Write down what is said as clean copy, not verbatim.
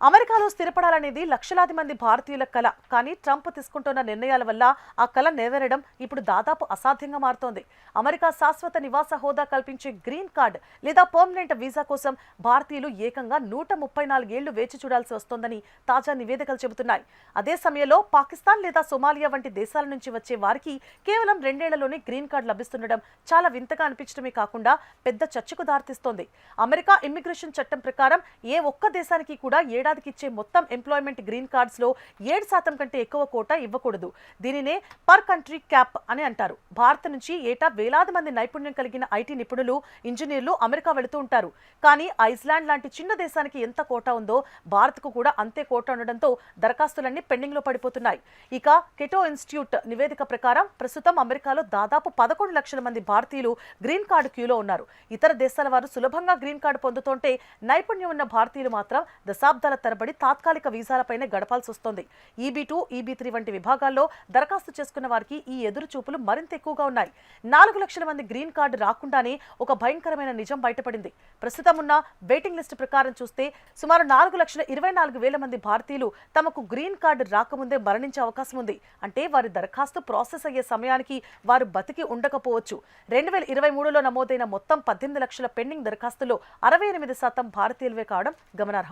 అమెరికాలో స్థిరపడాలనేది లక్షలాది మంది భారతీయుల కల. కానీ ట్రంప్ తీసుకుంటున్న నిర్ణయాల వల్ల ఆ కల నెరవేరడం ఇప్పుడు దాదాపు అసాధ్యంగా మారుతోంది. అమెరికా శాశ్వత నివాస హోదా కల్పించే గ్రీన్ కార్డ్ లేదా పర్మనెంట్ వీసా కోసం భారతీయులు ఏకంగా 134 ఏళ్లు వేచి చూడాల్సి వస్తోందని తాజా నివేదికలు చెబుతున్నాయి. అదే సమయంలో పాకిస్తాన్ లేదా సోమాలియా వంటి దేశాల నుంచి వచ్చే వారికి కేవలం 2 ఏళ్లలోనే గ్రీన్ కార్డ్ లభిస్తుండడం చాలా వింతగా అనిపించడమే కాకుండా పెద్ద చర్చకు దారితీస్తోంది. అమెరికా ఇమ్మిగ్రేషన్ చట్టం ప్రకారం ఏ ఒక్క దేశానికి కూడా ఏడాదికి ఇచ్చే మొత్తం ఎంప్లాయ్మెంట్ గ్రీన్ కార్డ్స్ లో 7% కంటే ఎక్కువ కోటా ఇవ్వకూడదు. దీనినే పర్ కంట్రీ క్యాప్ అని అంటారు. భారత్ నుంచి ఏటా వేలాది మంది నైపుణ్యం కలిగిన ఐటీ నిపుణులు, ఇంజనీర్లు అమెరికా వెళుతూ ఉంటారు. కానీ ఐస్లాండ్ లాంటి చిన్న దేశానికి ఎంత కోటా ఉందో భారత్కు కూడా అంతే కోటా ఉండడంతో దరఖాస్తులన్నీ పెండింగ్ లో పడిపోతున్నాయి. ఇక కెటో ఇన్స్టిట్యూట్ నివేదిక ప్రకారం ప్రస్తుతం అమెరికాలో దాదాపు 11 లక్షల మంది భారతీయులు గ్రీన్ కార్డు క్యూలో ఉన్నారు. ఇతర దేశాల వారు సులభంగా గ్రీన్ కార్డు పొందుతుంటే నైపుణ్యం ఉన్న భారతీయులు మాత్రం దశాబ్దాల తరబడి తాత్కాలిక వీసాలపైనే గడపాల్సి వస్తోంది. EB2, EB3 వంటి విభాగాల్లో దరఖాస్తు చేసుకున్న వారికి ఈ ఎదురు చూపులు మరింత ఎక్కువగా ఉన్నాయి. 4 లక్షల మంది గ్రీన్ కార్డు రాకుండానే ఒక భయంకరమైన నిజం బయటపడింది. ప్రస్తుతం ఉన్న వెయిటింగ్ లిస్ట్ ప్రకారం చూస్తే సుమారు 4,24,000 మంది భారతీయులు తమకు గ్రీన్ కార్డు రాకముందే మరణించే అవకాశం ఉంది. అంటే వారి దరఖాస్తు ప్రాసెస్ అయ్యే సమయానికి వారు బతికి ఉండకపోవచ్చు. 2023లో నమోదైన మొత్తం 18 లక్షల పెండింగ్ దరఖాస్తుల్లో 68% భారతీయులవే కావడం గమనార్హం.